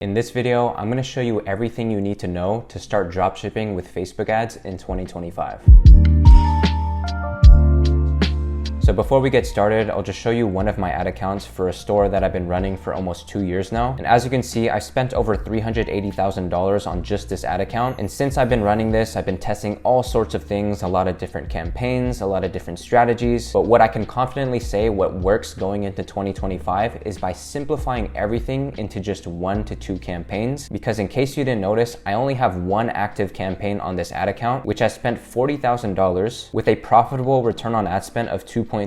In this video, I'm going to show you everything you need to know to start dropshipping with Facebook ads in 2025. So before we get started, I'll just show you one of my ad accounts for a store that I've been running for almost 2 years now. And as you can see, I spent over $380,000 on just this ad account. And since I've been running this, I've been testing all sorts of things, a lot of different campaigns, a lot of different strategies. But what I can confidently say what works going into 2025 is by simplifying everything into just 1 to 2 campaigns. Because in case you didn't notice, I only have one active campaign on this ad account, which has spent $40,000 with a profitable return on ad spend of 2.37.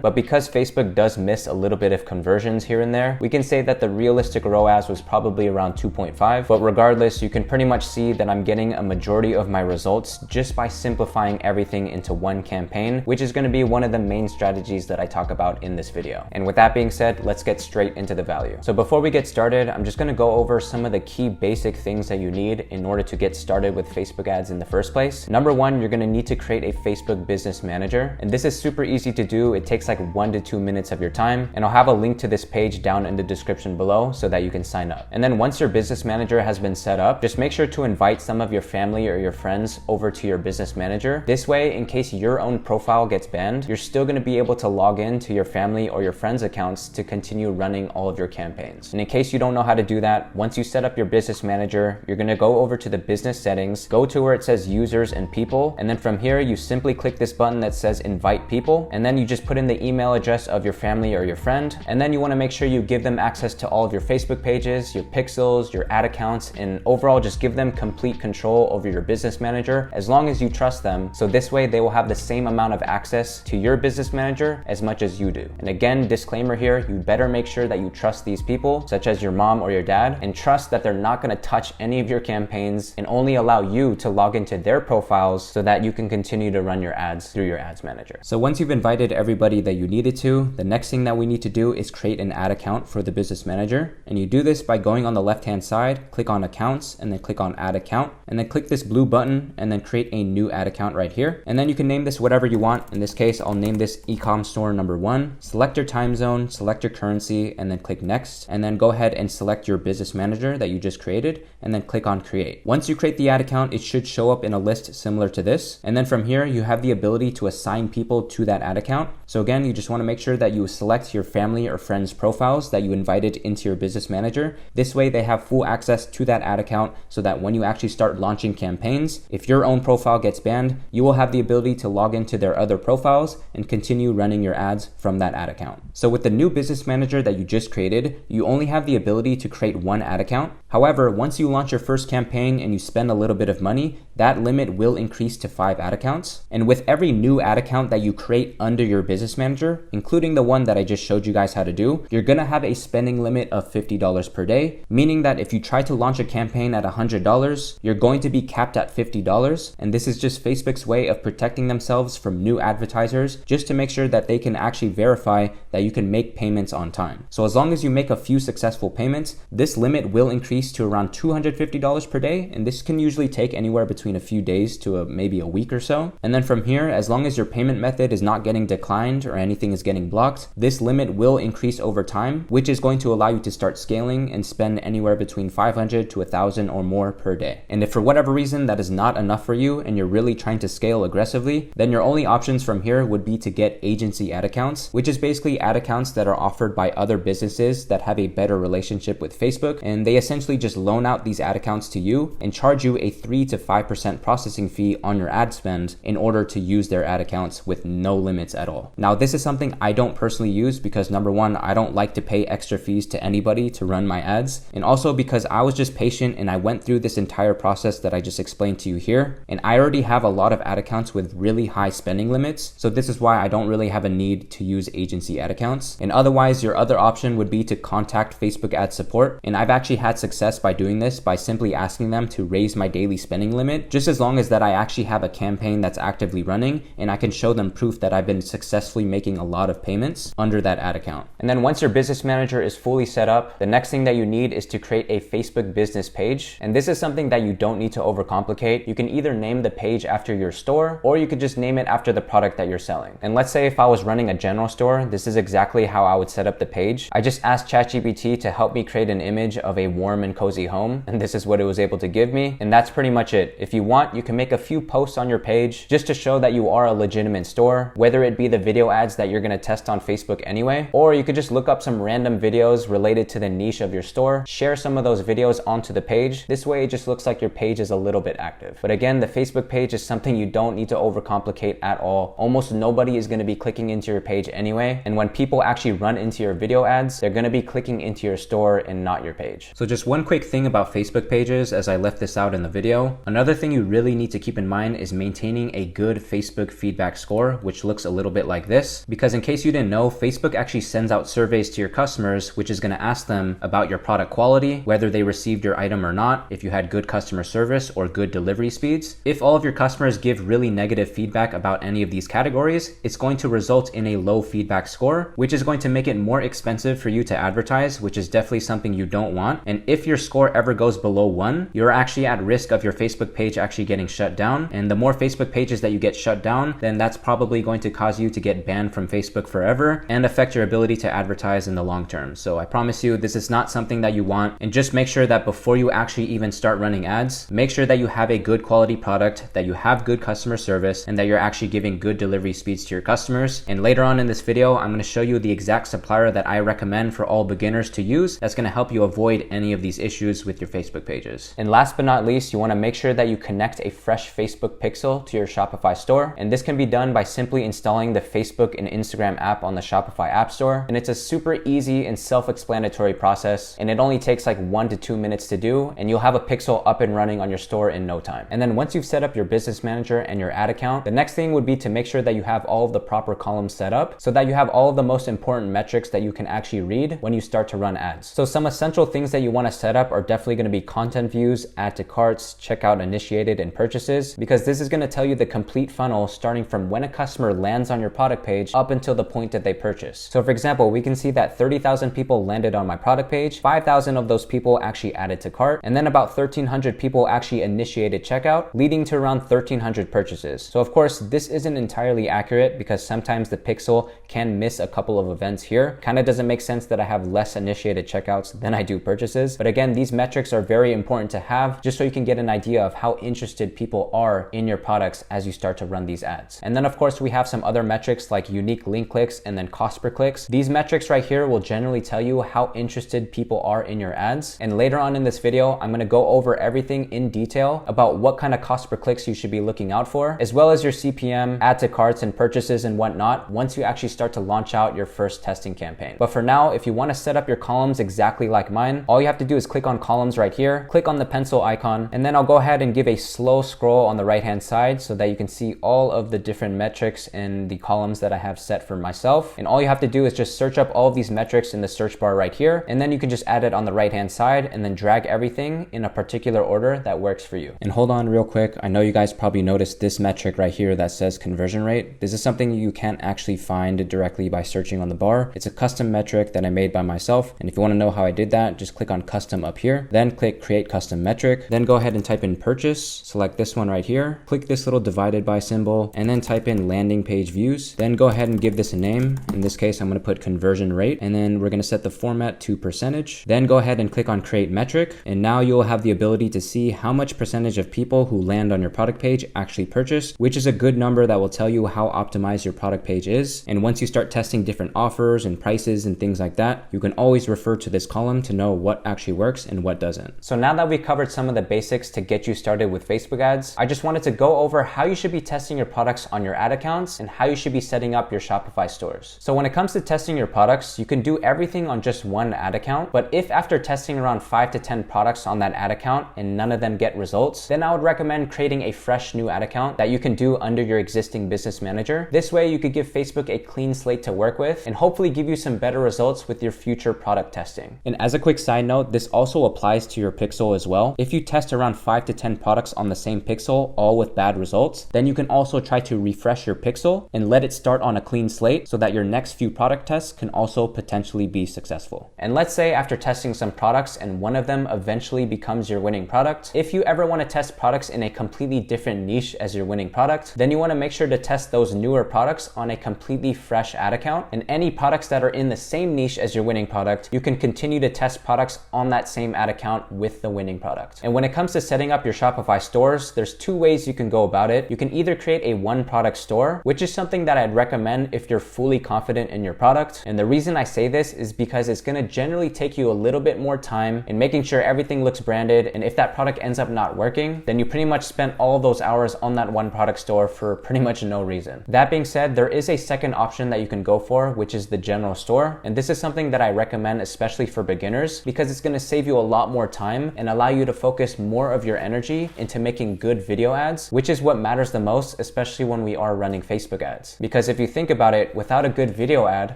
But because Facebook does miss a little bit of conversions here and there, we can say that the realistic ROAS was probably around 2.5. But regardless, you can pretty much see that I'm getting a majority of my results just by simplifying everything into one campaign, which is going to be one of the main strategies that I talk about in this video. And with that being said, let's get straight into the value. So before we get started, I'm just going to go over some of the key basic things that you need in order to get started with Facebook ads in the first place. Number one, you're going to need to create a Facebook business manager. And this is super easy to do. It takes like 1 to 2 minutes of your time, and I'll have a link to this page down in the description below so that you can sign up. And then once your business manager has been set up, just make sure to invite some of your family or your friends over to your business manager. This way, in case your own profile gets banned, you're still going to be able to log in to your family or your friends' accounts to continue running all of your campaigns. And in case you don't know how to do that, once you set up your business manager, you're going to go over to the business settings, go to where it says users and people, and then from here you simply click this button that says invite people, and then you just put in the email address of your family or your friend, and then you want to make sure you give them access to all of your Facebook pages, your pixels, your ad accounts, and overall just give them complete control over your business manager as long as you trust them. So this way they will have the same amount of access to your business manager as much as you do. And again, disclaimer here, you better make sure that you trust these people, such as your mom or your dad, and trust that they're not going to touch any of your campaigns and only allow you to log into their profiles so that you can continue to run your ads through your ads manager. So once you've invited everybody that you needed to, the next thing that we need to do is create an ad account for the business manager. And you do this by going on the left hand side, click on accounts, and then click on add account, and then click this blue button and then create a new ad account right here. And then you can name this whatever you want. In this case, I'll name this ecom store number 1. Select your time zone, select your currency, and then click next, and then go ahead and select your business manager that you just created, and then click on create. Once you create the ad account, it should show up in a list similar to this. And then from here, you have the ability to assign people to that ad account. So again, you just want to make sure that you select your family or friends profiles that you invited into your business manager. This way they have full access to that ad account so that when you actually start launching campaigns, if your own profile gets banned, you will have the ability to log into their other profiles and continue running your ads from that ad account. So with the new business manager that you just created, you only have the ability to create one ad account. However, once you launch your first campaign and you spend a little bit of money, that limit will increase to 5 ad accounts. And with every new ad account that you create under your business manager, including the one that I just showed you guys how to do, you're gonna have a spending limit of $50 per day, meaning that if you try to launch a campaign at $100, you're going to be capped at $50. And this is just Facebook's way of protecting themselves from new advertisers, just to make sure that they can actually verify that you can make payments on time. So as long as you make a few successful payments, this limit will increase to around $250 per day. And this can usually take anywhere between a few days to maybe a week or so. And then from here, as long as your payment method is not getting declined or anything is getting blocked, this limit will increase over time, which is going to allow you to start scaling and spend anywhere between $500 to $1,000 or more per day. And if for whatever reason that is not enough for you and you're really trying to scale aggressively, then your only options from here would be to get agency ad accounts, which is basically ad accounts that are offered by other businesses that have a better relationship with Facebook. And they essentially just loan out these ad accounts to you and charge you a 3 to 5% processing fee on your ad spend in order to use their ad accounts with no limits at all. Now, this is something I don't personally use because number one, I don't like to pay extra fees to anybody to run my ads. And also because I was just patient and I went through this entire process that I just explained to you here. And I already have a lot of ad accounts with really high spending limits. So this is why I don't really have a need to use agency ad accounts. And otherwise, your other option would be to contact Facebook ad support. And I've actually had success by doing this by simply asking them to raise my daily spending limit, just as long as that I actually have a campaign that's actively running and I can show them proof that I've been been successfully making a lot of payments under that ad account. And then once your business manager is fully set up, the next thing that you need is to create a Facebook business page. And this is something that you don't need to overcomplicate. You can either name the page after your store, or you could just name it after the product that you're selling. And let's say if I was running a general store, this is exactly how I would set up the page. I just asked ChatGPT to help me create an image of a warm and cozy home, and this is what it was able to give me. And that's pretty much it. If you want, you can make a few posts on your page just to show that you are a legitimate store, whether it be the video ads that you're gonna test on Facebook anyway, or you could just look up some random videos related to the niche of your store, share some of those videos onto the page. This way it just looks like your page is a little bit active. But again, the Facebook page is something you don't need to overcomplicate at all. Almost nobody is gonna be clicking into your page anyway. And when people actually run into your video ads, they're gonna be clicking into your store and not your page. So just one quick thing about Facebook pages, as I left this out in the video. Another thing you really need to keep in mind is maintaining a good Facebook feedback score, which looks a little bit like this. Because in case you didn't know, Facebook actually sends out surveys to your customers, which is gonna ask them about your product quality, whether they received your item or not, if you had good customer service or good delivery speeds. If all of your customers give really negative feedback about any of these categories, it's going to result in a low feedback score, which is going to make it more expensive for you to advertise, which is definitely something you don't want. And if your score ever goes below 1, you're actually at risk of your Facebook page actually getting shut down. And the more Facebook pages that you get shut down, then that's probably going to cause you to get banned from Facebook forever and affect your ability to advertise in the long term. So I promise you, this is not something that you want. And just make sure that before you actually even start running ads, make sure that you have a good quality product, that you have good customer service, and that you're actually giving good delivery speeds to your customers. And later on in this video, I'm going to show you the exact supplier that I recommend for all beginners to use that's going to help you avoid any of these issues with your Facebook pages. And last but not least, you want to make sure that you connect a fresh Facebook pixel to your Shopify store. And this can be done by simply installing the Facebook and Instagram app on the Shopify App Store. And it's a super easy and self-explanatory process. And it only takes like 1 to 2 minutes to do. And you'll have a pixel up and running on your store in no time. And then once you've set up your business manager and your ad account, the next thing would be to make sure that you have all of the proper columns set up so that you have all of the most important metrics that you can actually read when you start to run ads. So some essential things that you want to set up are definitely going to be content views, add to carts, checkout initiated, and purchases, because this is going to tell you the complete funnel starting from when a customer lands on your product page up until the point that they purchase. So for example, we can see that 30,000 people landed on my product page, 5,000 of those people actually added to cart, and then about 1,300 people actually initiated checkout, leading to around 1,300 purchases. So of course, this isn't entirely accurate because sometimes the pixel can miss a couple of events here. Kind of doesn't make sense that I have less initiated checkouts than I do purchases. But again, these metrics are very important to have just so you can get an idea of how interested people are in your products as you start to run these ads. And then of course, we have some other metrics like unique link clicks and then cost per clicks. These metrics right here will generally tell you how interested people are in your ads. And later on in this video, I'm going to go over everything in detail about what kind of cost per clicks you should be looking out for, as well as your CPM, add to carts and purchases and whatnot once you actually start to launch out your first testing campaign. But for now, if you want to set up your columns exactly like mine, all you have to do is click on columns right here, click on the pencil icon, and then I'll go ahead and give a slow scroll on the right hand side so that you can see all of the different metrics in the columns that I have set for myself. And all you have to do is just search up all of these metrics in the search bar right here, and then you can just add it on the right hand side and then drag everything in a particular order that works for you. And hold on real quick, I know you guys probably noticed this metric right here that says conversion rate. This is something you can't actually find directly by searching on the bar. It's a custom metric that I made by myself. And if you want to know how I did that, just click on custom up here, then click create custom metric, then go ahead and type in purchase, select this one right here, click this little divided by symbol, and then type in landing page views. Then go ahead and give this a name. In this case, I'm going to put conversion rate, and then we're going to set the format to percentage. Then go ahead and click on create metric. And now you'll have the ability to see how much percentage of people who land on your product page actually purchase, which is a good number that will tell you how optimized your product page is. And once you start testing different offers and prices and things like that, you can always refer to this column to know what actually works and what doesn't. So now that we covered some of the basics to get you started with Facebook ads, I just wanted to go over how you should be testing your products on your ad accounts and how you should be setting up your Shopify stores. So when it comes to testing your products, you can do everything on just one ad account. But if after testing around 5 to 10 products on that ad account and none of them get results, then I would recommend creating a fresh new ad account that you can do under your existing business manager. This way you could give Facebook a clean slate to work with and hopefully give you some better results with your future product testing. And as a quick side note, this also applies to your pixel as well. If you test around 5 to 10 products on the same pixel, all with bad results, then you can also try to refresh your pixel cancel and let it start on a clean slate so that your next few product tests can also potentially be successful. And let's say after testing some products and one of them eventually becomes your winning product, if you ever want to test products in a completely different niche as your winning product, then you want to make sure to test those newer products on a completely fresh ad account. And any products that are in the same niche as your winning product, you can continue to test products on that same ad account with the winning product. And when it comes to setting up your Shopify stores, there's two ways you can go about it. You can either create a one product store, which is something that I'd recommend if you're fully confident in your product. And the reason I say this is because it's going to generally take you a little bit more time in making sure everything looks branded. And if that product ends up not working, then you pretty much spent all those hours on that one product store for pretty much no reason. That being said, there is a second option that you can go for, which is the general store. And this is something that I recommend, especially for beginners, because it's going to save you a lot more time and allow you to focus more of your energy into making good video ads, which is what matters the most, especially when we are running Facebook ads. Because if you think about it, without a good video ad,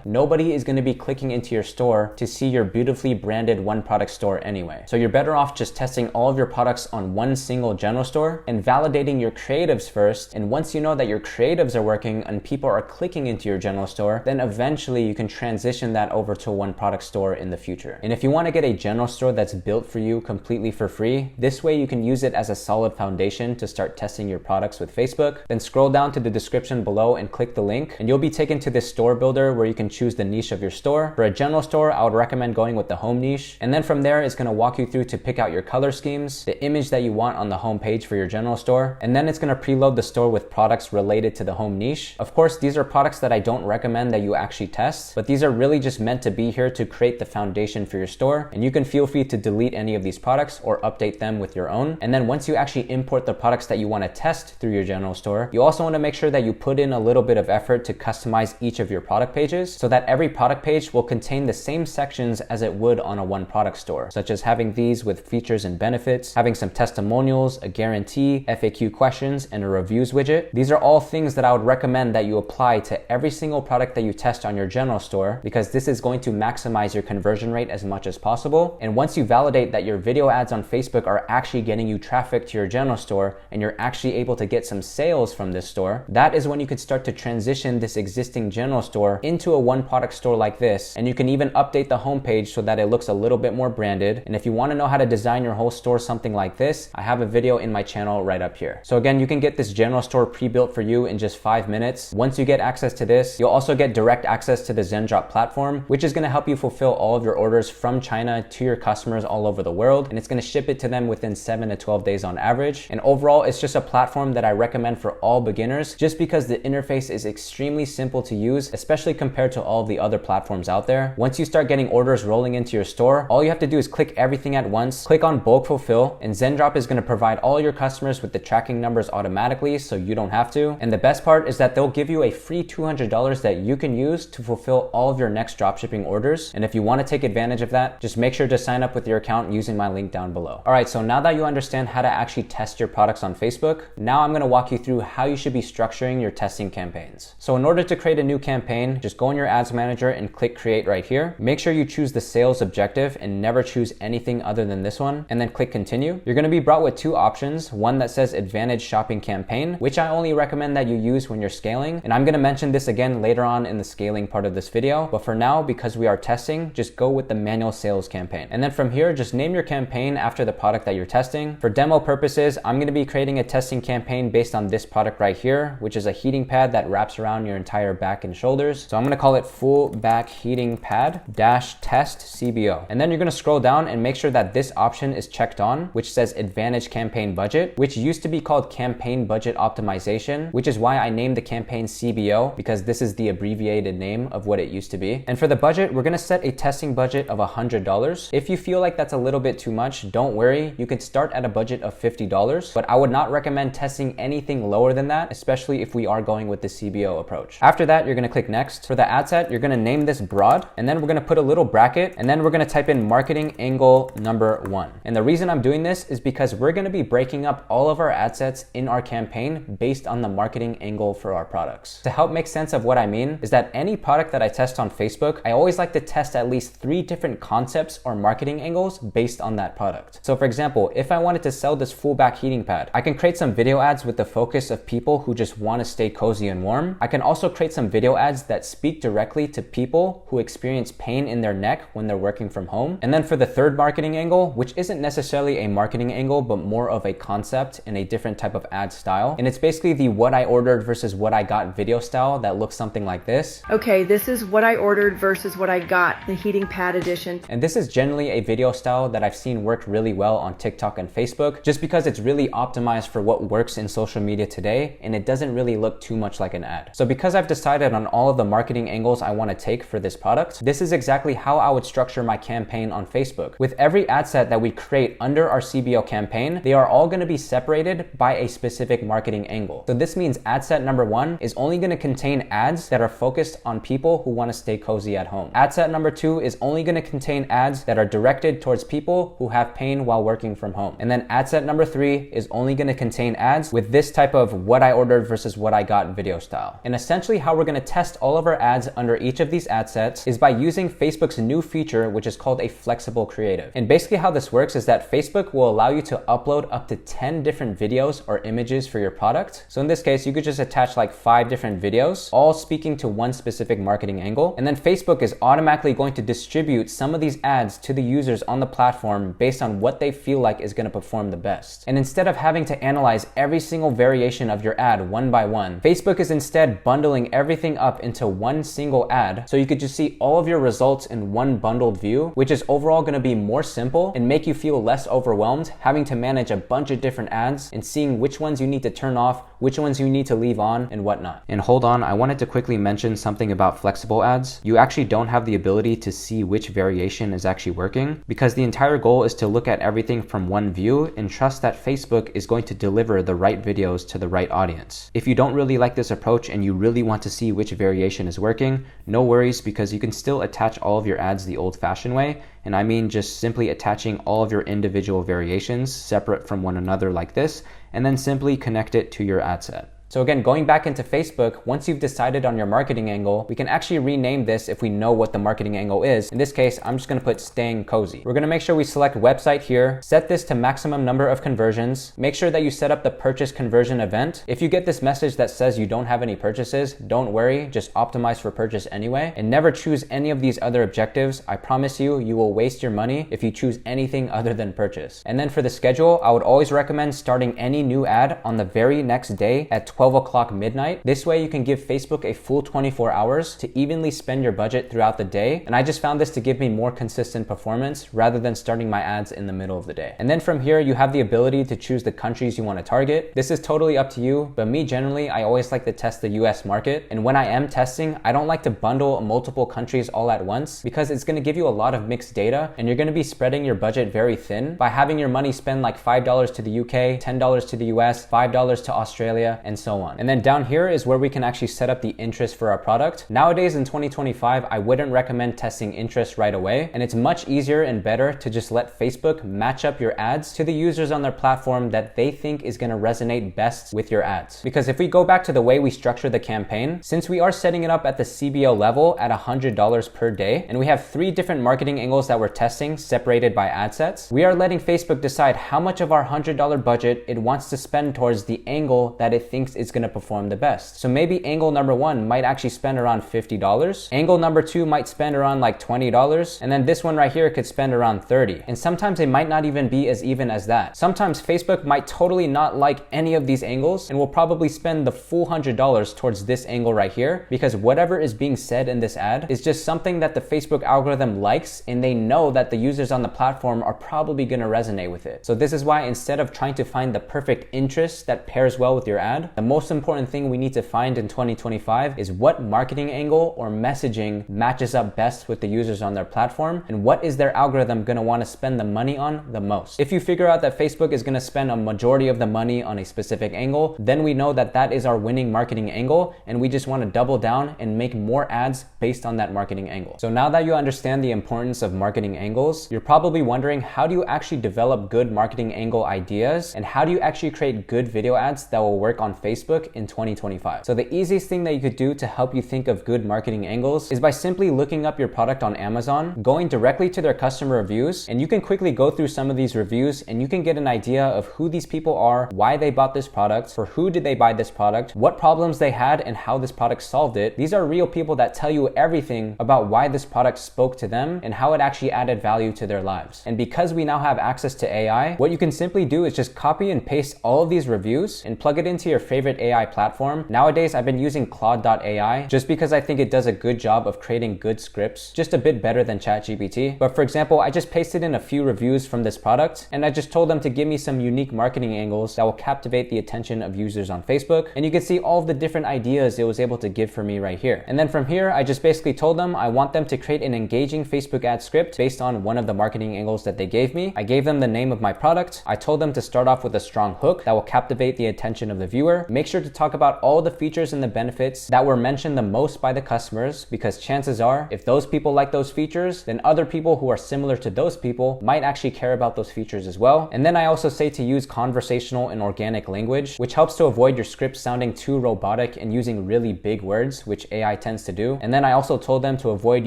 nobody is going to be clicking into your store to see your beautifully branded one product store anyway. So you're better off just testing all of your products on one single general store and validating your creatives first. And once you know that your creatives are working and people are clicking into your general store, then eventually you can transition that over to one product store in the future. And if you want to get a general store that's built for you completely for free, this way you can use it as a solid foundation to start testing your products with Facebook. Then scroll down to the description below and click the link, and you'll be taken to this store builder where you can choose the niche of your store. For a general store, I would recommend going with the home niche. And then from there, it's going to walk you through to pick out your color schemes, the image that you want on the home page for your general store, and then it's going to preload the store with products related to the home niche. Of course, these are products that I don't recommend that you actually test, but these are really just meant to be here to create the foundation for your store. And you can feel free to delete any of these products or update them with your own. And then once you actually import the products that you want to test through your general store, you also want to make sure that you put in a little bit of effort to customize each of your product pages so that every product page will contain the same sections as it would on a one product store, such as having these with features and benefits, having some testimonials, a guarantee, FAQ questions, and a reviews widget. These are all things that I would recommend that you apply to every single product that you test on your general store, because this is going to maximize your conversion rate as much as possible. And once you validate that your video ads on Facebook are actually getting you traffic to your general store and you're actually able to get some sales from this store, that is when you could start to transition this existing general store into a one product store like this. And you can even update the homepage so that it looks a little bit more branded. And if you want to know how to design your whole store something like this, I have a video in my channel right up here. So again, you can get this general store pre-built for you in just 5 minutes. Once you get access to this, you'll also get direct access to the Zendrop platform, which is going to help you fulfill all of your orders from China to your customers all over the world. And it's going to ship it to them within 7 to 12 days on average. And overall, it's just a platform that I recommend for all beginners, just because the interface is extremely simple to use, especially compared to all the other platforms out there. Once you start getting orders rolling into your store, all you have to do is click everything at once, click on bulk fulfill, and Zendrop is going to provide all your customers with the tracking numbers automatically, so you don't have to. And the best part is that they'll give you a free $200 that you can use to fulfill all of your next dropshipping orders. And if you want to take advantage of that, just make sure to sign up with your account using my link down below. All right, so now that you understand how to actually test your products on Facebook, now I'm going to walk you through how you should be structuring your testing campaigns. So in order to create a new campaign, just go in your ads manager and click create right here. Make sure you choose the sales objective and never choose anything other than this one, and then click continue. You're going to be brought with two options, one that says advantage shopping campaign, which I only recommend that you use when you're scaling. And I'm going to mention this again later on in the scaling part of this video, but for now, because we are testing, just go with the manual sales campaign. And then from here, just name your campaign after the product that you're testing. For demo purposes, I'm going to be creating a testing campaign based on this product right here, which is a heating pad that wraps around your entire back and shoulders. So I'm going to call it full back heating pad dash test CBO. And then you're going to scroll down and make sure that this option is checked on, which says advantage campaign budget, which used to be called campaign budget optimization, which is why I named the campaign CBO, because this is the abbreviated name of what it used to be. And for the budget, we're going to set a testing budget of $100. If you feel like that's a little bit too much, don't worry. You could start at a budget of $50, but I would not recommend testing anything lower than that, especially if we are going with the CBO approach. After that, you're going to click next. For the ad set, you're going to name this broad, and then we're going to put a little bracket, and then we're going to type in marketing angle number 1. And the reason I'm doing this is because we're going to be breaking up all of our ad sets in our campaign based on the marketing angle for our products. To help make sense of what I mean is that any product that I test on Facebook, I always like to test at least 3 different concepts or marketing angles based on that product. So for example, if I wanted to sell this full back heating pad, I can create some video ads with the focus of people who just want to stay cozy cozy and warm. I can also create some video ads that speak directly to people who experience pain in their neck when they're working from home. And then for the third marketing angle, which isn't necessarily a marketing angle, but more of a concept in a different type of ad style. And it's basically the what I ordered versus what I got video style that looks something like this. Okay, this is what I ordered versus what I got, the heating pad edition. And this is generally a video style that I've seen work really well on TikTok and Facebook, just because it's really optimized for what works in social media today, and it doesn't really look too much like an ad. So because I've decided on all of the marketing angles I want to take for this product, this is exactly how I would structure my campaign on Facebook. With every ad set that we create under our CBO campaign, they are all going to be separated by a specific marketing angle. So this means ad set number 1 is only going to contain ads that are focused on people who want to stay cozy at home. Ad set number 2 is only going to contain ads that are directed towards people who have pain while working from home. And then ad set number 3 is only going to contain ads with this type of what I ordered versus what I got video style. And essentially how we're going to test all of our ads under each of these ad sets is by using Facebook's new feature, which is called a flexible creative. And basically how this works is that Facebook will allow you to upload up to 10 different videos or images for your product. So in this case, you could just attach like 5 different videos, all speaking to one specific marketing angle. And then Facebook is automatically going to distribute some of these ads to the users on the platform based on what they feel like is going to perform the best. And instead of having to analyze every single variation of your ad one by one, Facebook is instead bundling everything up into one single ad. So you could just see all of your results in one bundled view, which is overall going to be more simple and make you feel less overwhelmed having to manage a bunch of different ads and seeing which ones you need to turn off, which ones you need to leave on, and whatnot. And hold on, I wanted to quickly mention something about flexible ads. You actually don't have the ability to see which variation is actually working, because the entire goal is to look at everything from one view and trust that Facebook is going to deliver the right videos to the right audience. If you don't really like this approach and you really want to see which variation is working, no worries, because you can still attach all of your ads the old-fashioned way. And I mean just simply attaching all of your individual variations separate from one another like this, and then simply connect it to your ad set. So again, going back into Facebook, once you've decided on your marketing angle, we can actually rename this if we know what the marketing angle is. In this case, I'm just gonna put staying cozy. We're gonna make sure we select website here, set this to maximum number of conversions, make sure that you set up the purchase conversion event. If you get this message that says you don't have any purchases, don't worry, just optimize for purchase anyway, and never choose any of these other objectives. I promise you, you will waste your money if you choose anything other than purchase. And then for the schedule, I would always recommend starting any new ad on the very next day at 12 o'clock midnight. This way you can give Facebook a full 24 hours to evenly spend your budget throughout the day. And I just found this to give me more consistent performance rather than starting my ads in the middle of the day. And then from here, you have the ability to choose the countries you want to target. This is totally up to you, but me generally, I always like to test the US market. And when I am testing, I don't like to bundle multiple countries all at once, because it's going to give you a lot of mixed data and you're going to be spreading your budget very thin by having your money spend like $5 to the UK, $10 to the US, $5 to Australia, and so on. And then down here is where we can actually set up the interest for our product. Nowadays in 2025, I wouldn't recommend testing interest right away. And it's much easier and better to just let Facebook match up your ads to the users on their platform that they think is going to resonate best with your ads. Because if we go back to the way we structure the campaign, since we are setting it up at the CBO level at $100 per day, and we have 3 different marketing angles that we're testing separated by ad sets, we are letting Facebook decide how much of our $100 budget it wants to spend towards the angle that it thinks is going to perform the best. So maybe angle number 1 might actually spend around $50. Angle number 2 might spend around like $20. And then this one right here could spend around $30. And sometimes it might not even be as even as that. Sometimes Facebook might totally not like any of these angles and will probably spend the full $100 towards this angle right here, because whatever is being said in this ad is just something that the Facebook algorithm likes, and they know that the users on the platform are probably going to resonate with it. So this is why instead of trying to find the perfect interest that pairs well with your ad, the most important thing we need to find in 2025 is what marketing angle or messaging matches up best with the users on their platform, and what is their algorithm going to want to spend the money on the most. If you figure out that Facebook is going to spend a majority of the money on a specific angle, then we know that that is our winning marketing angle, and we just want to double down and make more ads based on that marketing angle. So now that you understand the importance of marketing angles, you're probably wondering, how do you actually develop good marketing angle ideas, and how do you actually create good video ads that will work on Facebook Facebook in 2025. So the easiest thing that you could do to help you think of good marketing angles is by simply looking up your product on Amazon, going directly to their customer reviews, and you can quickly go through some of these reviews and you can get an idea of who these people are, why they bought this product, for who did they buy this product, what problems they had, and how this product solved it. These are real people that tell you everything about why this product spoke to them and how it actually added value to their lives. And because we now have access to AI, what you can simply do is just copy and paste all of these reviews and plug it into your favorite AI platform. Nowadays, I've been using Claude.ai just because I think it does a good job of creating good scripts, just a bit better than ChatGPT. But for example, I just pasted in a few reviews from this product and I just told them to give me some unique marketing angles that will captivate the attention of users on Facebook. And you can see all of the different ideas it was able to give for me right here. And then from here, I just basically told them I want them to create an engaging Facebook ad script based on one of the marketing angles that they gave me. I gave them the name of my product. I told them to start off with a strong hook that will captivate the attention of the viewer. Make sure to talk about all the features and the benefits that were mentioned the most by the customers, because chances are if those people like those features, then other people who are similar to those people might actually care about those features as well. And then I also say to use conversational and organic language, which helps to avoid your script sounding too robotic and using really big words, which AI tends to do. And then I also told them to avoid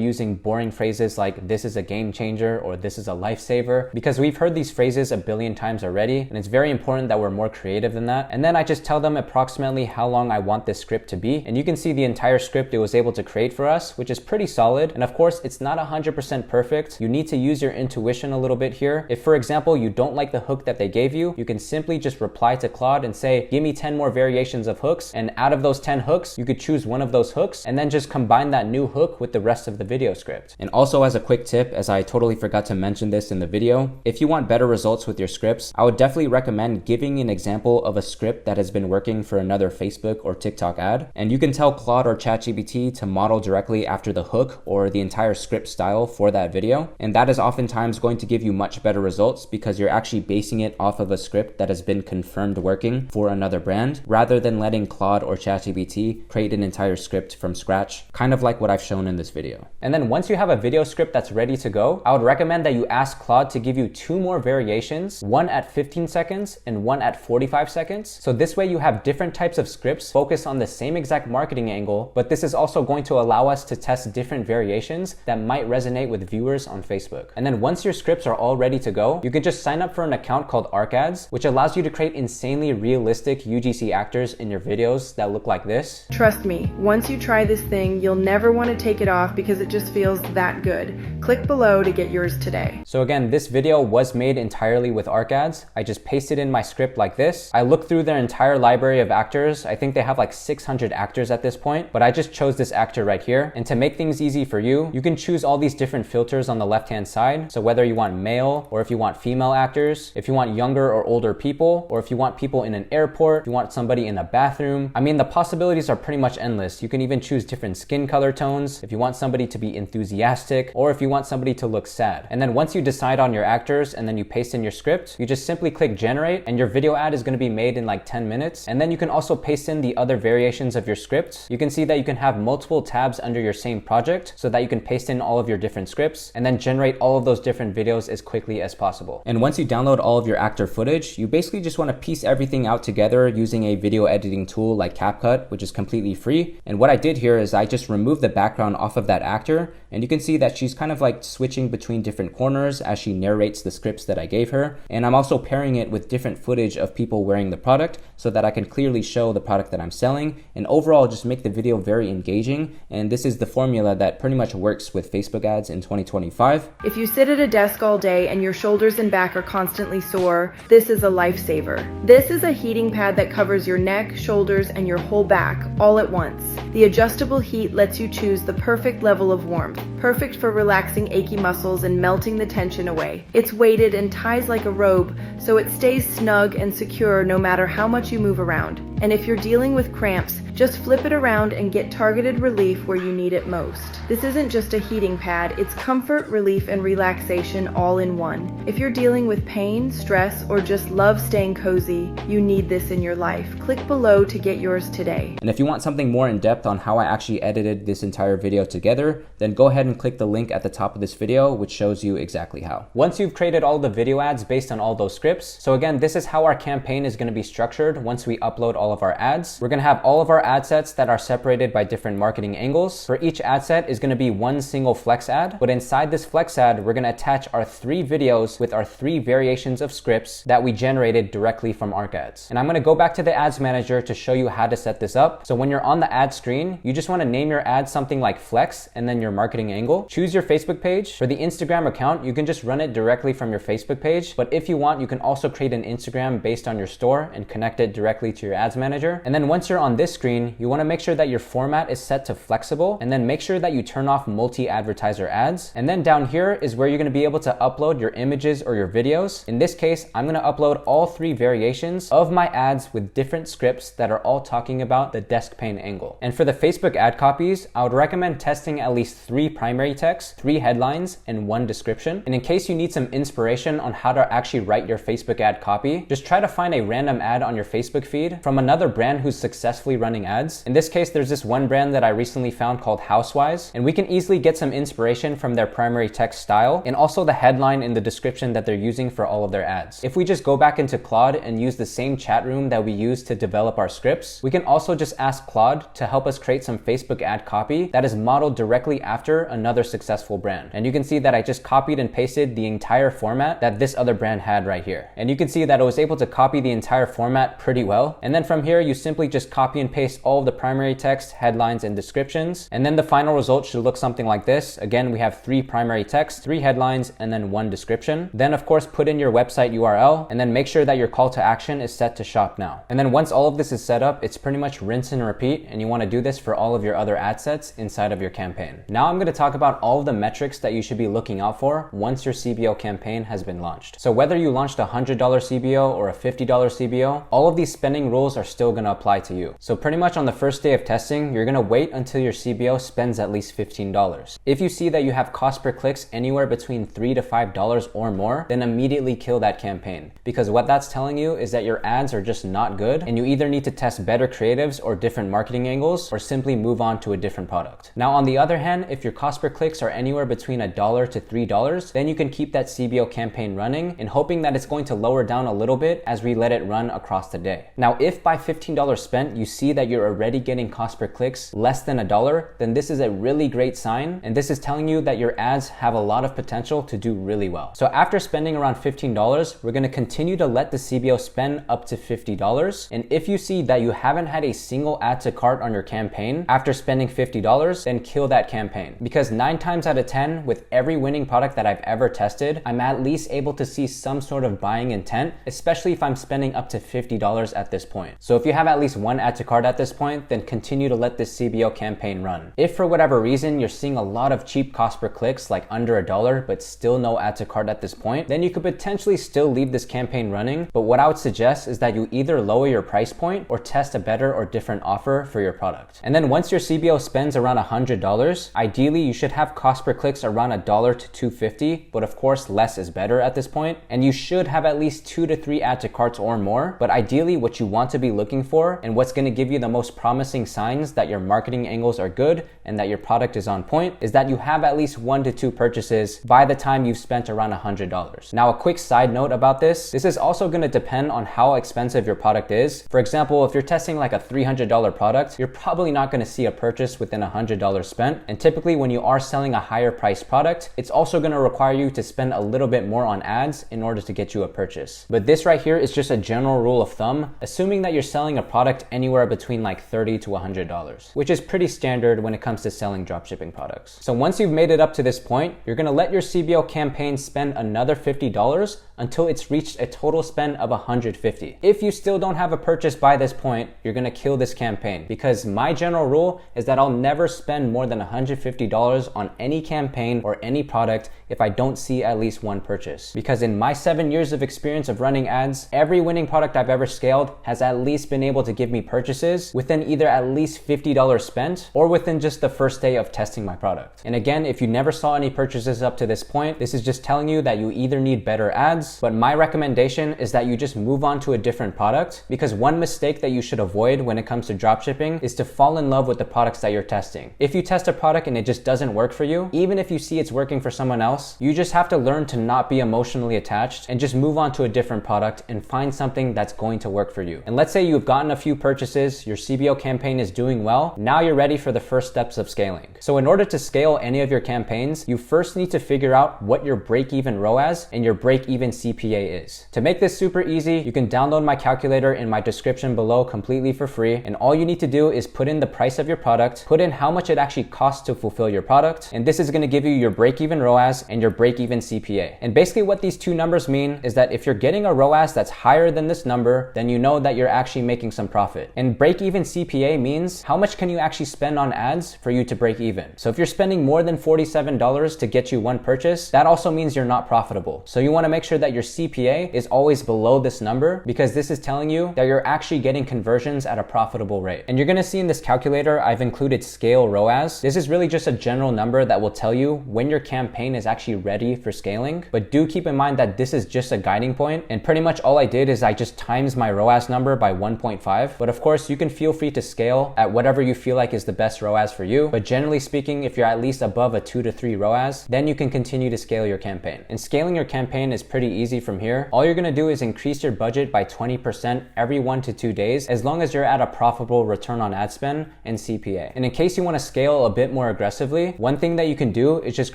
using boring phrases like this is a game changer or this is a lifesaver, because we've heard these phrases a billion times already, and it's very important that we're more creative than that. And then I just tell them approximately how long I want this script to be, and you can see the entire script it was able to create for us, which is pretty solid. And of course, it's not 100% perfect. You need to use your intuition a little bit here. If, for example, you don't like the hook that they gave you, you can simply just reply to Claude and say, give me 10 more variations of hooks, and out of those 10 hooks, you could choose one of those hooks and then just combine that new hook with the rest of the video script. And also, as a quick tip, as I totally forgot to mention this in the video, if you want better results with your scripts, I would definitely recommend giving an example of a script that has been working for another Facebook or TikTok ad. And you can tell Claude or ChatGPT to model directly after the hook or the entire script style for that video. And that is oftentimes going to give you much better results because you're actually basing it off of a script that has been confirmed working for another brand, rather than letting Claude or ChatGPT create an entire script from scratch, kind of like what I've shown in this video. And then once you have a video script that's ready to go, I would recommend that you ask Claude to give you 2 more variations, one at 15 seconds and one at 45 seconds. So this way you have different types of scripts focused on the same exact marketing angle, but this is also going to allow us to test different variations that might resonate with viewers on Facebook. And then once your scripts are all ready to go, you can just sign up for an account called ArcAds, which allows you to create insanely realistic UGC actors in your videos that look like this. Trust me, once you try this thing, you'll never want to take it off because it just feels that good. Click below to get yours today. So again, this video was made entirely with ArcAds. I just pasted in my script like this. I looked through their entire library of actors. I think they have like 600 actors at this point, but I just chose this actor right here. And to make things easy for you, you can choose all these different filters on the left-hand side. So whether you want male or if you want female actors, if you want younger or older people, or if you want people in an airport, if you want somebody in a bathroom, I mean, the possibilities are pretty much endless. You can even choose different skin color tones, if you want somebody to be enthusiastic, or if you want somebody to look sad. And then once you decide on your actors and then you paste in your script, you just simply click generate and your video ad is going to be made in like 10 minutes. And then you can also paste in the other variations of your script. You can see that you can have multiple tabs under your same project so that you can paste in all of your different scripts and then generate all of those different videos as quickly as possible. And once you download all of your actor footage, you basically just want to piece everything out together using a video editing tool like CapCut, which is completely free. And what I did here is I just removed the background off of that actor, and you can see that she's kind of like switching between different corners as she narrates the scripts that I gave her. And I'm also pairing it with different footage of people wearing the product so that I can clearly show the product that I'm selling, and overall just make the video very engaging. And this is the formula that pretty much works with Facebook ads in 2025. If you sit at a desk all day and your shoulders and back are constantly sore, this is a lifesaver. This is a heating pad that covers your neck, shoulders, and your whole back all at once. The adjustable heat lets you choose the perfect level of warmth, perfect for relaxing achy muscles and melting the tension away. It's weighted and ties like a robe, so it stays snug and secure no matter how much you move around. And if you're dealing with cramps, just flip it around and get targeted relief where you need it most. This isn't just a heating pad, it's comfort, relief, and relaxation all in one. If you're dealing with pain, stress, or just love staying cozy, you need this in your life. Click below to get yours today. And if you want something more in depth on how I actually edited this entire video together, then go ahead and click the link at the top of this video, which shows you exactly how. Once you've created all the video ads based on all those scripts, so again, this is how our campaign is going to be structured once we upload all all of our ads. We're gonna have all of our ad sets that are separated by different marketing angles. For each ad set is gonna be one single flex ad, but inside this flex ad, we're gonna attach our 3 videos with our 3 variations of scripts that we generated directly from ArcAds. And I'm gonna go back to the ads manager to show you how to set this up. So when you're on the ad screen, you just wanna name your ad something like flex and then your marketing angle. Choose your Facebook page. For the Instagram account, you can just run it directly from your Facebook page, but if you want, you can also create an Instagram based on your store and connect it directly to your ads manager. And then once you're on this screen, you wanna make sure that your format is set to flexible, and then make sure that you turn off multi-advertiser ads. And then down here is where you're gonna be able to upload your images or your videos. In this case, I'm gonna upload all 3 variations of my ads with different scripts that are all talking about the desk pane angle. And for the Facebook ad copies, I would recommend testing at least 3 primary text, 3 headlines, and 1 description. And in case you need some inspiration on how to actually write your Facebook ad copy, just try to find a random ad on your Facebook feed from another brand who's successfully running ads. In this case, there's this one brand that I recently found called Housewives, and we can easily get some inspiration from their primary text style and also the headline in the description that they're using for all of their ads. If we just go back into Claude and use the same chat room that we use to develop our scripts, we can also just ask Claude to help us create some Facebook ad copy that is modeled directly after another successful brand. And you can see that I just copied and pasted the entire format that this other brand had right here. And you can see that I was able to copy the entire format pretty well. And then from here, you simply just copy and paste all of the primary text, headlines, and descriptions. And then the final result should look something like this. Again, we have 3 primary text, 3 headlines, and then 1 description. Then of course, put in your website URL, and then make sure that your call to action is set to shop now. And then once all of this is set up, it's pretty much rinse and repeat, and you wanna do this for all of your other ad sets inside of your campaign. Now I'm gonna talk about all of the metrics that you should be looking out for once your CBO campaign has been launched. So whether you launched a $100 CBO or a $50 CBO, all of these spending rules are still gonna apply to you. So pretty much on the first day of testing, you're gonna wait until your CBO spends at least $15. If you see that you have cost per clicks anywhere between $3 to $5 or more, then immediately kill that campaign. Because what that's telling you is that your ads are just not good, and you either need to test better creatives or different marketing angles, or simply move on to a different product. Now on the other hand, if your cost per clicks are anywhere between $1 to $3, then you can keep that CBO campaign running and hoping that it's going to lower down a little bit as we let it run across the day. Now, if by $15 spent, you see that you're already getting cost per clicks less than $1, then this is a really great sign. And this is telling you that your ads have a lot of potential to do really well. So after spending around $15, we're gonna continue to let the CBO spend up to $50. And if you see that you haven't had a single add to cart on your campaign after spending $50, then kill that campaign. Because 9 times out of 10, with every winning product that I've ever tested, I'm at least able to see some sort of buying intent, especially if I'm spending up to $50 at this point. So if you have at least 1 add to cart at this point, then continue to let this CBO campaign run. If for whatever reason you're seeing a lot of cheap cost per clicks, like under $1, but still no add to cart at this point, then you could potentially still leave this campaign running. But what I would suggest is that you either lower your price point or test a better or different offer for your product. And then once your CBO spends around $100, ideally you should have cost per clicks around $1 to $2.50, but of course less is better at this point. And you should have at least 2 to 3 add to carts or more. But ideally what you want to be looking for, and what's going to give you the most promising signs that your marketing angles are good and that your product is on point, is that you have at least 1 to 2 purchases by the time you've spent around $100. Now a quick side note about this is also going to depend on how expensive your product is. For example, if you're testing like a $300 product, you're probably not going to see a purchase within $100 spent. And typically when you are selling a higher priced product, it's also going to require you to spend a little bit more on ads in order to get you a purchase. But this right here is just a general rule of thumb, assuming that you're selling a product anywhere between like $30 to $100, which is pretty standard when it comes to selling dropshipping products. So once you've made it up to this point, you're going to let your CBO campaign spend another $50 until it's reached a total spend of $150. If you still don't have a purchase by this point, you're going to kill this campaign, because my general rule is that I'll never spend more than $150 on any campaign or any product if I don't see at least 1 purchase. Because in my 7 years of experience of running ads, every winning product I've ever scaled has at least been able to give me purchases within either at least $50 spent or within just the first day of testing my product. And again, if you never saw any purchases up to this point, this is just telling you that you either need better ads, but my recommendation is that you just move on to a different product, because one mistake that you should avoid when it comes to dropshipping is to fall in love with the products that you're testing. If you test a product and it just doesn't work for you, even if you see it's working for someone else, you just have to learn to not be emotionally attached and just move on to a different product and find something that's going to work for you. And let's let's say you've gotten a few purchases, your CBO campaign is doing well, now you're ready for the first steps of scaling. So in order to scale any of your campaigns, you first need to figure out what your break-even ROAS and your break-even CPA is. To make this super easy, you can download my calculator in my description below completely for free, and all you need to do is put in the price of your product, put in how much it actually costs to fulfill your product, and this is going to give you your break-even ROAS and your break-even CPA. And basically what these two numbers mean is that if you're getting a ROAS that's higher than this number, then you know that you're actually making some profit. And break-even CPA means how much can you actually spend on ads for you to break even. So if you're spending more than $47 to get you one purchase, that also means you're not profitable. So you want to make sure that your CPA is always below this number, because this is telling you that you're actually getting conversions at a profitable rate. And you're going to see in this calculator, I've included scale ROAS. This is really just a general number that will tell you when your campaign is actually ready for scaling. But do keep in mind that this is just a guiding point, and pretty much all I did is I just times my ROAS number by 1.5. But of course, you can feel free to scale at whatever you feel like is the best ROAS for you. But generally speaking, if you're at least above a 2 to 3 ROAS, then you can continue to scale your campaign. And scaling your campaign is pretty easy from here. All you're going to do is increase your budget by 20% every 1 to 2 days, as long as you're at a profitable return on ad spend and CPA. And in case you want to scale a bit more aggressively, one thing that you can do is just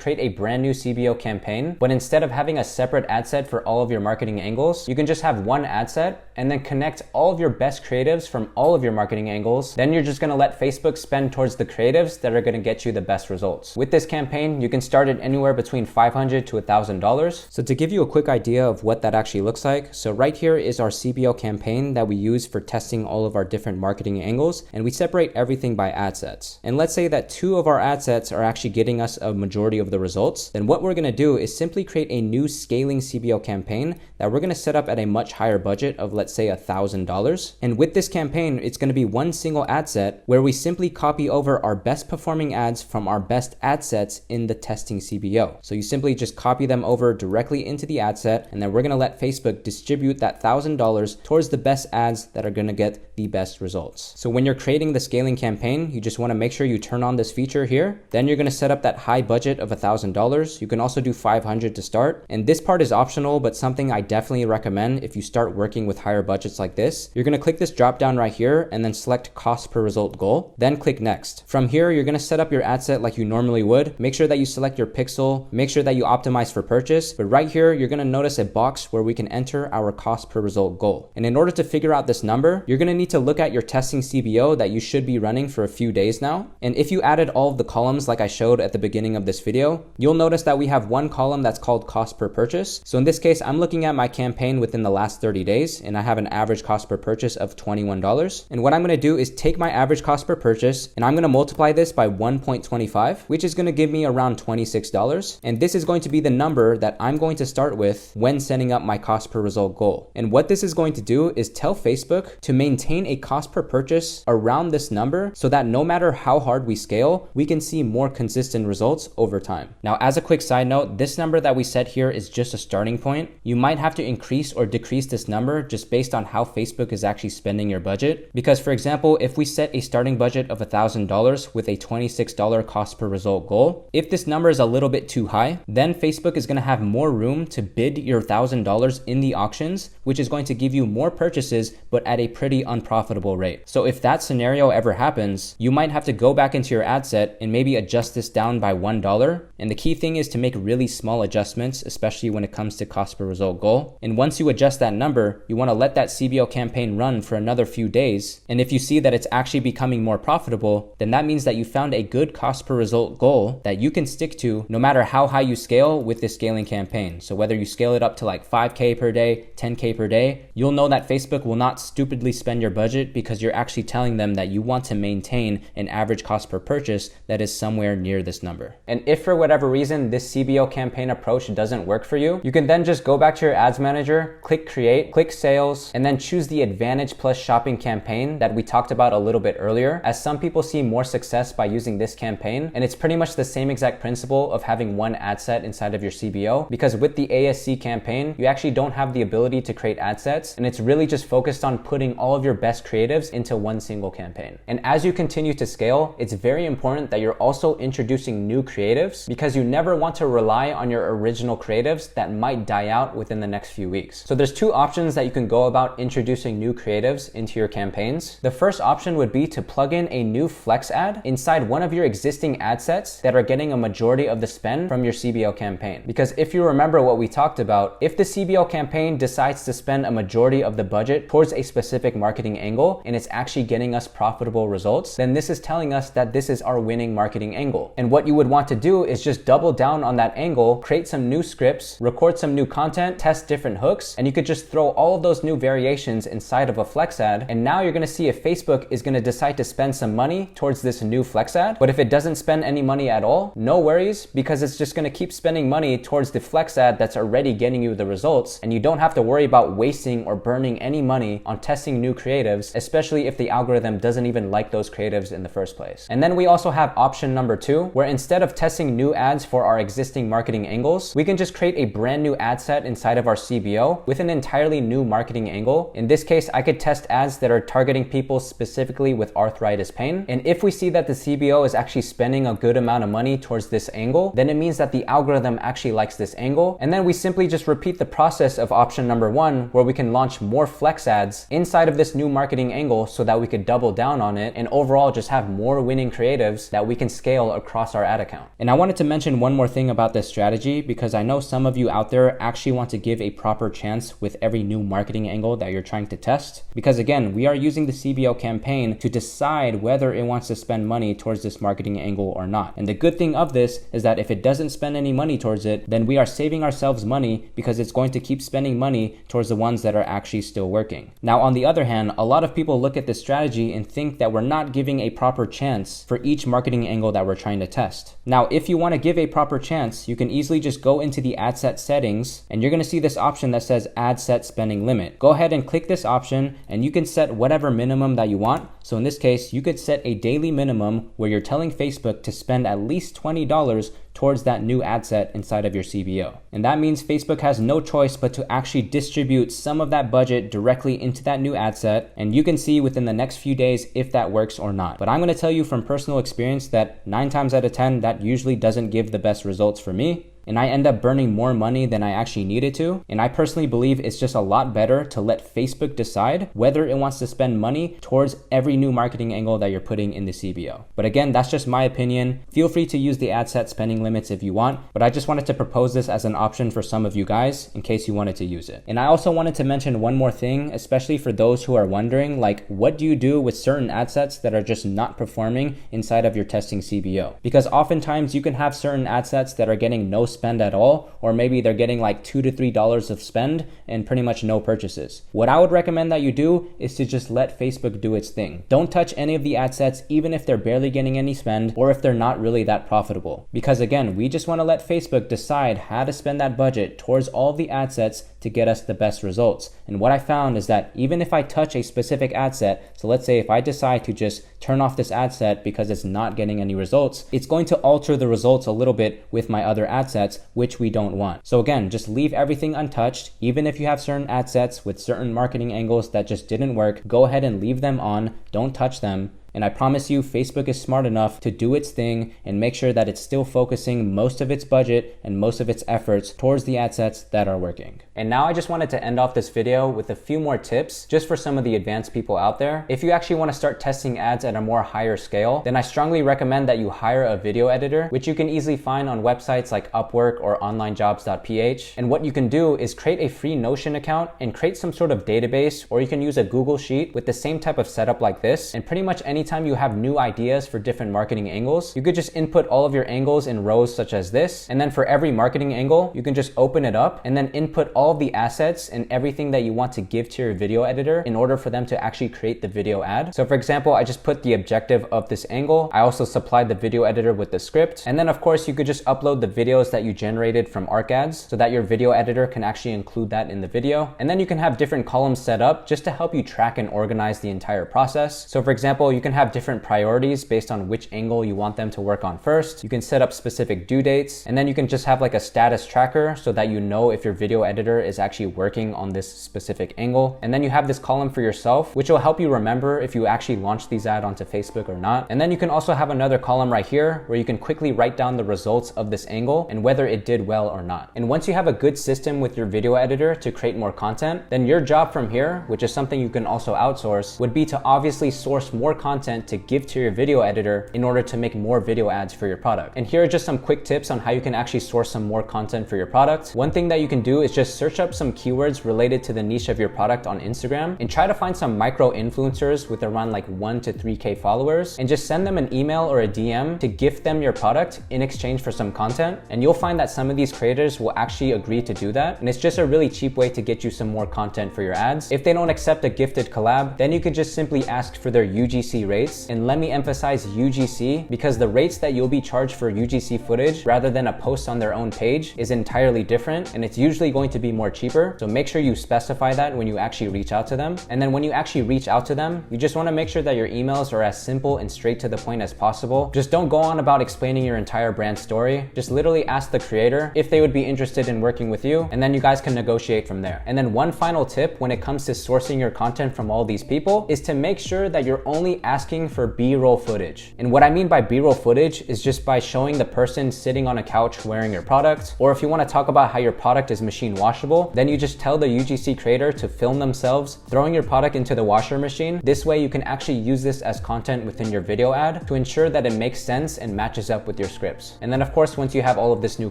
create a brand new CBO campaign, but instead of having a separate ad set for all of your marketing angles, you can just have one ad set and then connect all of your best creatives from all of your marketing angles. Then you're just going to let Facebook spend towards the creatives that are going to get you the best results. With this campaign, you can start it anywhere between $500 to $1,000. So to give you a quick idea of what that actually looks like, so right here is our CBO campaign that we use for testing all of our different marketing angles, and we separate everything by ad sets. And let's say that 2 of our ad sets are actually getting us a majority of the results. Then what we're going to do is simply create a new scaling CBO campaign that we're going to set up at a much higher budget of, let's say, $1,000. And with this campaign, it's going to be one single ad set where we simply copy over our best performing ads from our best ad sets in the testing CBO. So you simply just copy them over directly into the ad set, and then we're going to let Facebook distribute that $1,000 towards the best ads that are going to get the best results. So when you're creating the scaling campaign, you just want to make sure you turn on this feature here. Then you're going to set up that high budget of $1,000. You can also do $500 to start. And this part is optional, but something I definitely recommend if you start working with higher budgets like this. You're going to click this drop down right here and then select cost per result goal. Then click next. From here, you're going to set up your ad set like you normally would. Make sure that you select your pixel. Make sure that you optimize for purchase. But right here, you're going to notice a box where we can enter our cost per result goal. And in order to figure out this number, you're going to need to look at your testing CBO that you should be running for a few days now. And if you added all of the columns like I showed at the beginning of this video, you'll notice that we have one column that's called cost per purchase. So in this case, I'm looking at my campaign within the last 30 days, and I have an average cost per purchase of $21. And what I'm going to do is take my average cost per purchase, and I'm going to multiply this by 1.25, which is going to give me around $26. And this is going to be the number that I'm going to start with when setting up my cost per result goal. And what this is going to do is tell Facebook to maintain a cost per purchase around this number, so that no matter how hard we scale, we can see more consistent results over time. Now, as a quick side note, this number that we set here is just a starting point. You might have to increase or decrease this number just based on how Facebook is actually spending your budget. Because for example, if we set a starting budget of $1,000 with a $26 cost per result goal, if this number is a little bit too high, then Facebook is going to have more room to bid your $1,000 in the auctions, which is going to give you more purchases, but at a pretty unprofitable rate. So if that scenario ever happens, you might have to go back into your ad set and maybe adjust this down by $1. And the key thing is to make really small adjustments, especially when it comes to cost per result goal. And once you adjust that number, you want to let that CBO campaign run for another few days. And if you see that it's actually becoming more profitable, then that means that you found a good cost per result goal that you can stick to no matter how high you scale with this scaling campaign. So whether you scale it up to like 5K per day, 10K per day, you'll know that Facebook will not stupidly spend your budget, because you're actually telling them that you want to maintain an average cost per purchase that is somewhere near this number. And if for whatever reason this CBO campaign approach doesn't work for you, you can then just go back to your ads manager, click create, click sales, and then choose the advantage plus shopping campaign that we talked about a little bit earlier, as some people see more success by using this campaign. And it's pretty much the same exact principle of having one ad set inside of your CBO, because with the ASC campaign, you actually don't have the ability to create ad sets, and it's really just focused on putting all of your best creatives into one single campaign. And as you continue to scale, it's very important that you're also introducing new creatives, because you never want to rely on your original creatives that might die out within the next few weeks. So there's two options that you can go about introducing new creatives into your campaigns. The first option would be to plug in a new flex ad inside one of your existing ad sets that are getting a majority of the spend from your CBO campaign. Because if you remember what we talked about, if the CBO campaign decides to spend a majority of the budget towards a specific marketing angle and it's actually getting us profitable results, then this is telling us that this is our winning marketing angle. And what you would want to do is just double down on that angle, create some new scripts, record some new content, test different hooks, and you could just throw all of those new variations inside of a flex ad. And now you're gonna see if Facebook is gonna decide to spend some money towards this new flex ad. But if it doesn't spend any money at all, no worries, because it's just gonna keep spending money towards the flex ad that's already getting you the results, and you don't have to worry about wasting or burning any money on testing new creatives, especially if the algorithm doesn't even like those creatives in the first place. And then we also have option number 2, where instead of testing new ads for our existing marketing angles, we can just create a brand new ad set inside of our CBO with an entirely new marketing angle. In this case, I could test ads that are targeting people specifically with arthritis pain. And if we see that the CBO is actually spending a good amount of money towards this angle, then it means that the algorithm actually likes this angle. And then we simply just repeat the process of option number 1, where we can launch more flex ads inside of this new marketing angle so that we could double down on it and overall just have more winning creatives that we can scale across our ad account. And I wanted to mention one more thing about this strategy, because I know some of you out there actually want to give a proper chance with every new marketing angle that you're trying to test. Because again, we are using the CBO campaign to decide whether it wants to spend money towards this marketing angle or not. And the good thing of this is that if it doesn't spend any money towards it, then we are saving ourselves money, because it's going to keep spending money towards the ones that are actually still working. Now, on the other hand, a lot of people look at this strategy and think that we're not giving a proper chance for each marketing angle that we're trying to test. Now, if you want to give a proper chance, you can easily just go into the ad set settings, and you're going to see this option that says ad set spending limit. Go ahead and click this option, and you can set whatever minimum that you want. So in this case, you could set a daily minimum where you're telling Facebook to spend at least $20 towards that new ad set inside of your CBO. And that means Facebook has no choice but to actually distribute some of that budget directly into that new ad set, and you can see within the next few days if that works or not. But I'm going to tell you from personal experience that 9 times out of 10, that usually doesn't give the best results for me. And I end up burning more money than I actually needed to. And I personally believe it's just a lot better to let Facebook decide whether it wants to spend money towards every new marketing angle that you're putting in the CBO. But again, that's just my opinion. Feel free to use the ad set spending limits if you want, but I just wanted to propose this as an option for some of you guys in case you wanted to use it. And I also wanted to mention one more thing, especially for those who are wondering, like, what do you do with certain ad sets that are just not performing inside of your testing CBO? Because oftentimes you can have certain ad sets that are getting no spend at all, or maybe they're getting like $2 to $3 of spend and pretty much no purchases. What I would recommend that you do is to just let Facebook do its thing. Don't touch any of the ad sets, even if they're barely getting any spend or if they're not really that profitable. Because again, we just want to let Facebook decide how to spend that budget towards all of the ad sets to get us the best results. And what I found is that even if I touch a specific ad set, so let's say if I decide to just turn off this ad set because it's not getting any results, it's going to alter the results a little bit with my other ad sets, which we don't want. So again, just leave everything untouched. Even if you have certain ad sets with certain marketing angles that just didn't work, go ahead and leave them on, don't touch them. And I promise you, Facebook is smart enough to do its thing and make sure that it's still focusing most of its budget and most of its efforts towards the ad sets that are working. And now I just wanted to end off this video with a few more tips just for some of the advanced people out there. If you actually want to start testing ads at a more higher scale, then I strongly recommend that you hire a video editor, which you can easily find on websites like Upwork or onlinejobs.ph. And what you can do is create a free Notion account and create some sort of database, or you can use a Google Sheet with the same type of setup like this. And pretty much anytime you have new ideas for different marketing angles, you could just input all of your angles in rows such as this. And then for every marketing angle, you can just open it up and then input all of the assets and everything that you want to give to your video editor in order for them to actually create the video ad. So for example, I just put the objective of this angle. I also supplied the video editor with the script. And then of course, you could just upload the videos that you generated from ArcAds so that your video editor can actually include that in the video. And then you can have different columns set up just to help you track and organize the entire process. So for example, you can can have different priorities based on which angle you want them to work on first. You can set up specific due dates, and then you can just have like a status tracker so that you know if your video editor is actually working on this specific angle. And then you have this column for yourself, which will help you remember if you actually launch these ads onto Facebook or not. And then you can also have another column right here where you can quickly write down the results of this angle and whether it did well or not. And once you have a good system with your video editor to create more content, then your job from here, which is something you can also outsource, would be to obviously source more content to give to your video editor in order to make more video ads for your product. And here are just some quick tips on how you can actually source some more content for your product. One thing that you can do is just search up some keywords related to the niche of your product on Instagram and try to find some micro influencers with around like 1 to 3K followers and just send them an email or a DM to gift them your product in exchange for some content. And you'll find that some of these creators will actually agree to do that. And it's just a really cheap way to get you some more content for your ads. If they don't accept a gifted collab, then you could just simply ask for their UGC rates. And let me emphasize UGC because the rates that you'll be charged for UGC footage rather than a post on their own page is entirely different, and it's usually going to be more cheaper. So make sure you specify that when you actually reach out to them. And then when you actually reach out to them, you just want to make sure that your emails are as simple and straight to the point as possible. Just don't go on about explaining your entire brand story. Just literally ask the creator if they would be interested in working with you, and then you guys can negotiate from there. And then one final tip when it comes to sourcing your content from all these people is to make sure that you're only asking for B-roll footage. And what I mean by B-roll footage is just by showing the person sitting on a couch wearing your product, or if you want to talk about how your product is machine washable, then you just tell the UGC creator to film themselves throwing your product into the washer machine. This way you can actually use this as content within your video ad to ensure that it makes sense and matches up with your scripts. And then of course, once you have all of this new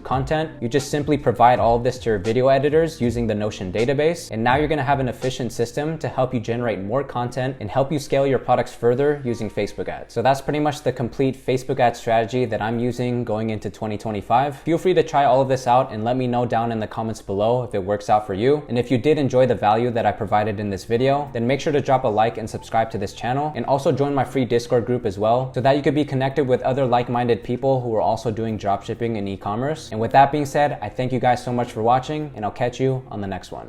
content, you just simply provide all of this to your video editors using the Notion database. And now you're going to have an efficient system to help you generate more content and help you scale your products further using Facebook ads. So that's pretty much the complete Facebook ad strategy that I'm using going into 2025. Feel free to try all of this out and let me know down in the comments below if it works out for you. And if you did enjoy the value that I provided in this video, then make sure to drop a like and subscribe to this channel, and also join my free Discord group as well, so that you could be connected with other like-minded people who are also doing dropshipping and e-commerce. And with that being said, I thank you guys so much for watching, and I'll catch you on the next one.